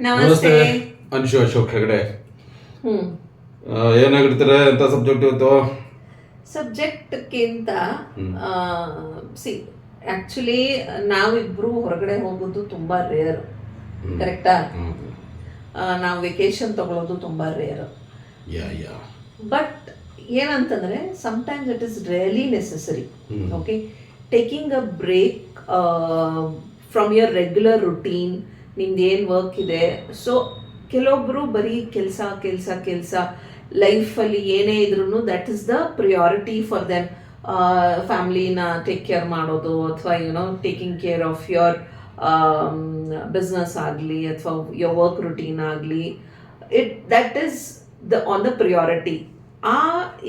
ನಮಸ್ತೆ. ಅನ್ಶು ಅಶೋಕ್ ಹೆಗಡೆ. ಹ್ಮ್ ಏನಾಗಿರ್ತಾರೆ ಅಂತ ಸಬ್ಜೆಕ್ಟ್ ಇವತ್ತು? ಸಬ್ಜೆಕ್ಟ್ಗಿಂತ ಸಿ ಆಕ್ಚುಲಿ ನಾವಿಬ್ರು ಹೊರಗಡೆ ಹೋಗೋದು ತುಂಬಾ ರೇರ್, ಕರೆಕ್ಟಾ? ನಾವು ವೆಕೇಶನ್ ತಗೊಳ್ಳೋದು ತುಂಬಾ ರೇರ್. ಬಟ್ ಏನಂತಂದ್ರೆ sometimes it is really necessary. Okay, taking a break from your regular routine. ನಿಮ್ದು ಏನು ವರ್ಕ್ ಇದೆ, ಸೊ ಕೆಲವೊಬ್ರು ಬರೀ ಕೆಲಸ ಕೆಲಸ ಕೆಲಸ ಲೈಫಲ್ಲಿ ಏನೇ ಇದ್ರೂ that is the priority for them. ಫ್ಯಾಮ್ಲಿನ ಟೇಕ್ ಕೇರ್ ಮಾಡೋದು ಅಥವಾ taking care of your business ಆಗಲಿ ಅಥವಾ ಯೋರ್ ವರ್ಕ್ ರುಟೀನ್ ಆಗಲಿ, that is on the priority. ಆ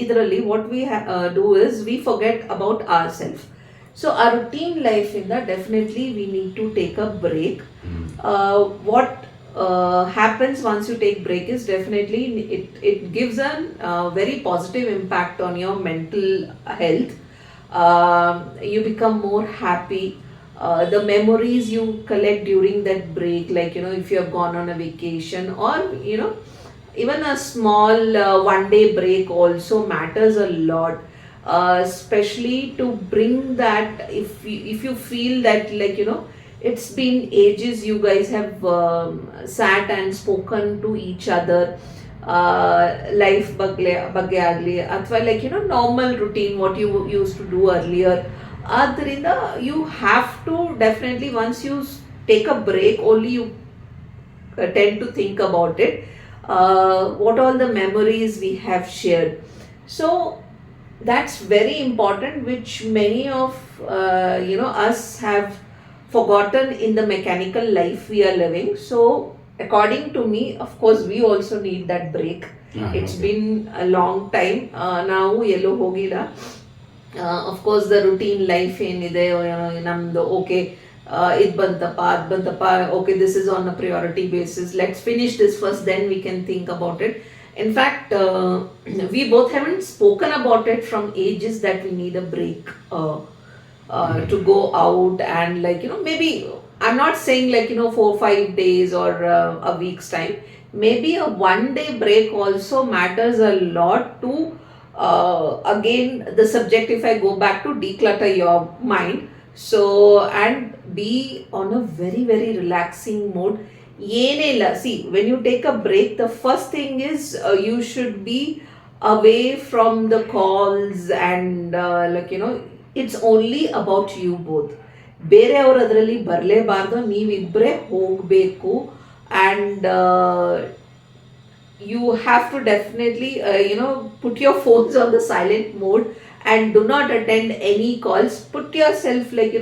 ಇದರಲ್ಲಿ what we do is we forget about our self. So ಆ routine ಲೈಫಿಂದ definitely we need to take a break. What happens once you take break is definitely it gives a very positive impact on your mental health. You become more happy. The memories you collect during that break, like if you have gone on a vacation, or even a small one day break also matters a lot. Especially to bring that, if you feel that, like it's been ages you guys have sat and spoken to each other, life ಬಗ್ಗೆ ಆಗಲಿ ಅಥವಾ like normal routine what you use to do earlier. ಆದ್ದರಿಂದ you have to definitely once you take a break only you tend to think about it, what all the memories we have shared. So that's very important, which many of us have forgotten in the mechanical life we are living. So according to me, of course we also need that break. It's okay. Been a long time now yello hogila. Of course the routine life ಏನಿದೆ ನಮ್ದು, okay ಇದು ಬಂತಪ್ಪ ಅದು ಬಂತಪ್ಪ, okay this is on a priority basis, let's finish this first then we can think about it. In fact, we both haven't spoken about it from ages that we need a break to go out and, like maybe I'm not saying like 4-5 days or a week's time. Maybe a one day break also matters a lot to again the subject, if I go back to declutter your mind, so and be on a very very relaxing mode. ಏನಿಲ್ಲ, see when you take a break the first thing is you should be away from the calls and like it's only about you both. ಬೇರೆಯವರು ಅದರಲ್ಲಿ ಬರಲೇಬಾರ್ದು, ನೀವಿಬ್ಬರೇ ಹೋಗಬೇಕು. And you have to definitely put your phones on the silent mode and do not attend any calls. Put yourself like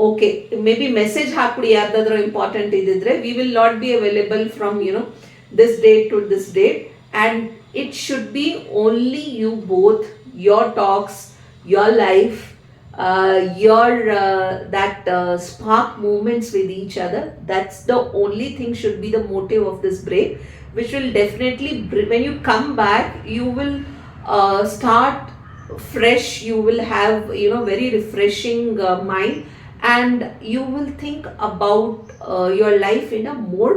okay, maybe message ಹಾಕ್ಬಿಡಿ ಯಾರ್ದಾದ್ರೂ important ಇದ್ದಿದ್ರೆ, we will not be available from this date to this date, and it should be only you both, your talks, your life, your that spark moments with each other. That's the only thing should be the motive of this break, which will definitely when you come back you will start fresh. You will have very refreshing mind, and you will think about your life in a more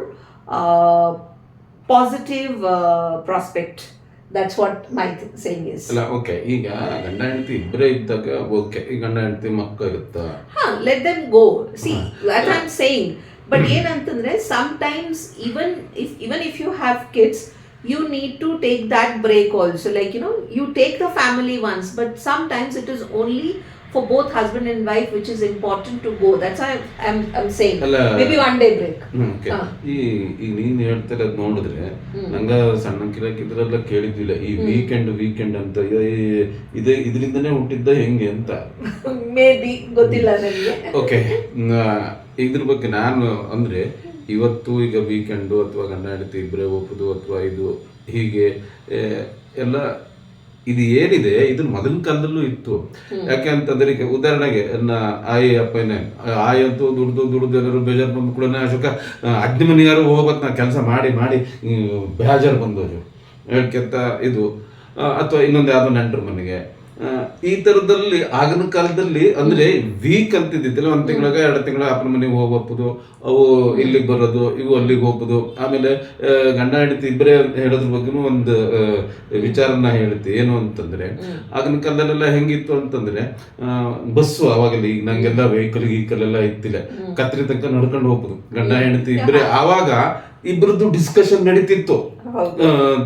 positive prospect. That's what my saying is. ಅಲ್ಲ, okay, ಈಗ ಗಂಡ ಹೆಂಡತಿ ಇಬ್ಬರೇ ಇದ್ದಾಗ okay, ಈ ಗಂಡ ಹೆಂಡತಿ ಮಕ್ಕಳು ಇರುತ್ತಾ, let them go. See, that I'm saying. But ಏನಂತಂದ್ರೆ sometimes even if you have kids, you need to take that break also. Like you take the family once, but sometimes it is only for both husband and wife which is important to go. That's why I'm saying maybe one day break. ಈಗ ನೀನ್ ಹೇಳ್ತಿರೋದು ನೋಡಿದ್ರೆ ನಂಗ ಸಣ್ಣ ಕಿರಕಿದ್ರೆಲ್ಲ ಕೇಳಿದ್ವಿಲ್ಲ ಈ weekend ಅಂತ, ಇದರಿಂದನೇ ಹುಟ್ಟಿದ್ದ ಹೆಂಗೆ ಅಂತ ಮೇ ಬಿ ಗೊತ್ತಿಲ್ಲ ನನಗೆ. ಓಕೆ, ಇದ್ರ ಬಗ್ಗೆ ನಾನು ಅಂದ್ರೆ ಇವತ್ತು ಈಗ ವೀಕೆಂಡು ಅಥವಾ ಗಂಡ ಹೆಂಡತಿ ಇಬ್ಬರೇ ಒಪ್ಪುದು ಅಥವಾ ಇದು ಹೀಗೆ ಎಲ್ಲ ಇದು ಏನಿದೆ ಇದು ಮೊದಲಿನ ಕಾಲದಲ್ಲೂ ಇತ್ತು. ಯಾಕೆ ಅಂತಂದ್ರೆ ಈಗ ಉದಾಹರಣೆಗೆ ಆಯಿ ಅಪ್ಪನೇ ಆಯಿ ಅಂತೂ ದುಡ್ದು ಏನಾದ್ರು ಬೇಜಾರು ಬಂದು ಕೂಡ ಅಶೋಕ ಅಡ್ಡಿ ಮನೆಯಾರು ಹೋಗ್ಬೇಕು, ನಾ ಕೆಲಸ ಮಾಡಿ ಬೇಜಾರು ಬಂದೋದು ಹೇಳ್ಕೆಂತ ಇದು, ಅಥವಾ ಇನ್ನೊಂದು ಯಾವುದೋ ನೆಂಟ್ರ ಮನೆಗೆ ಈ ತರದಲ್ಲಿ ಆಗಿನ ಕಾಲದಲ್ಲಿ ಅಂದ್ರೆ ವೀಕ್ ಅಂತಿದ್ದಿಲ್ಲ, 1 ತಿಂಗಳಿಗೆ 2 ತಿಂಗಳ ಅಪ್ಪನ ಮನೆಗೆ ಹೋಗ್ಬೋದು, ಅವು ಇಲ್ಲಿಗೆ ಬರೋದು, ಇವು ಅಲ್ಲಿಗೆ ಹೋಗ್ಬೋದು. ಆಮೇಲೆ ಗಂಡ ಹೆಂಡತಿ ಇಬ್ಬರೇ ಹೇಳೋದ್ರ ಬಗ್ಗೆನೂ ಒಂದು ವಿಚಾರನ ಹೇಳ್ತಿ. ಏನು ಅಂತಂದ್ರೆ ಆಗಿನ ಕಾಲದಲ್ಲೆಲ್ಲ ಹೆಂಗಿತ್ತು ಅಂತಂದ್ರೆ ಬಸ್ಸು ಅವಾಗೆಲ್ಲ, ಈಗ ನಂಗೆಲ್ಲ ವೆಹಿಕಲ್ ಗೀಕಲ್ ಎಲ್ಲ ಇತ್ತಿಲ್ಲ, ಕತ್ರಿ ತನಕ ನಡ್ಕೊಂಡು ಹೋಗ್ಬೋದು ಗಂಡ ಹೆಂಡತಿ ಇಬ್ಬರೇ. ಆವಾಗ ಇಬ್ರದ್ದು ಡಿಸ್ಕಷನ್ ನಡೀತಿತ್ತು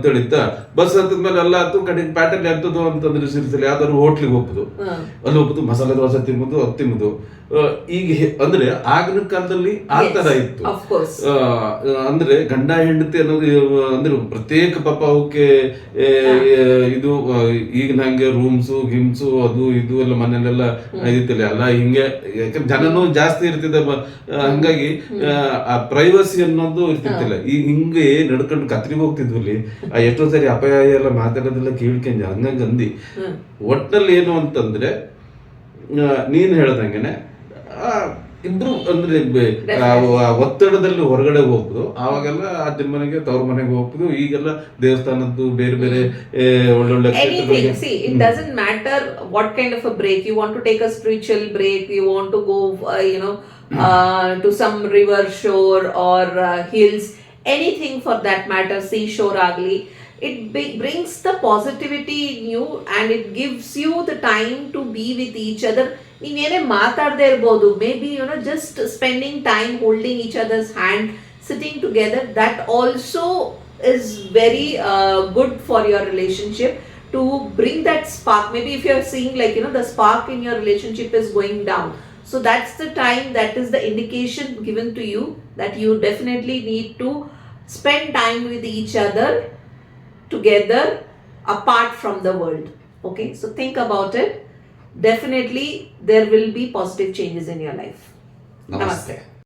ತಿಳಿತಾ. ಬಸ್ ಹತ್ತದ್ಮೇಲೆ ಎಲ್ಲ ಹತ್ತು ಕಡೆಗೆ ಪ್ಯಾಟರ್ನ್ ಎಂತದ್ದು ಅಂತಂದ್ರೆ ಸಿರಿಸಲಿ ಯಾವ್ದಾದ್ರು ಹೋಟ್ಲಿಗೆ ಹೋಗ್ಬೋದು, ಅಲ್ಲಿ ಹೋಗ್ಬೋದು, ಮಸಾಲೆ ದೋಸೆ ತಿನ್ಬೋದು, ಅದು ತಿನ್ಬೋದು. ಈಗ ಅಂದ್ರೆ ಆಗಿನ ಕಾಲದಲ್ಲಿ ಆ ತರ ಇತ್ತು. ಅಂದ್ರೆ ಗಂಡ ಹೆಂಡತಿ ಅನ್ನೋದು ಅಂದ್ರೆ ಪ್ರತ್ಯೇಕ ಪಾಪ ಅವಕ್ಕೆ ಇದು ಈಗ ನಂಗೆ ರೂಮ್ಸು ಗಿಮ್ಸು ಅದು ಇದು ಎಲ್ಲ ಮನೇಲೆಲ್ಲ ಇದಿತ್ತಿಲ್ಲ ಎಲ್ಲ ಹಿಂಗೆ, ಯಾಕಂದ್ರೆ ಜನನೂ ಜಾಸ್ತಿ ಇರ್ತಿದ್ದ, ಹಂಗಾಗಿ ಆ ಪ್ರೈವಸಿ ಅನ್ನೋದು ಇರ್ತಿತ್ತಿಲ್ಲ. ಈಗ ಹಿಂಗೆ ನಡ್ಕೊಂಡು ಕತ್ರಿಗೆ ಹೋಗ್ತಿದ್ವಲ್ಲಿ ಎಷ್ಟೋ ಸರಿ ಅಪಾಯ ಎಲ್ಲ ಮಾತಾಡೋದೆಲ್ಲ ಕೇಳ್ಕೊಂಡ್ ಹಂಗಂಗ ಅಂದಿ. ಒಟ್ಟಲ್ಲಿ ಏನು ಅಂತಂದ್ರೆ ನೀನ್ ಹೇಳ್ದಂಗೆನೆ ಇಬ್ರು ಅಂದ್ರೆ ಒತ್ತಡದಲ್ಲಿ ಹೊರಗಡೆ ಹೋಗ್ಬೋದು. ಆವಾಗೆಲ್ಲ ಅಜ್ಜನ ಮನೆಗೆ ತವ್ರ ಮನೆಗೆ ಹೋಗ್ಬೋದು. ಈಗೆಲ್ಲ ದೇವಸ್ಥಾನದ್ದು ಬೇರೆ ಬೇರೆ ಒಳ್ಳೊಳ್ಳೆ it doesn't matter what kind of a break you want to take, a spiritual break, you want to go to some river shore or hills, anything for that matter, seashore agli, it brings the positivity in you and it gives you the time to be with each other. ನೀವೇನೇ ಮಾತಾಡದೇ ಇರ್ಬೋದು, may be just spending time holding each others hand, sitting together, that also is very good for your relationship to bring that spark. Maybe if you're seeing like the spark in your relationship is going down, so that's the time, that is the indication given to you that you definitely need to spend time with each other together apart from the world. Okay, so think about it. Definitely there will be positive changes in your life. Namaste.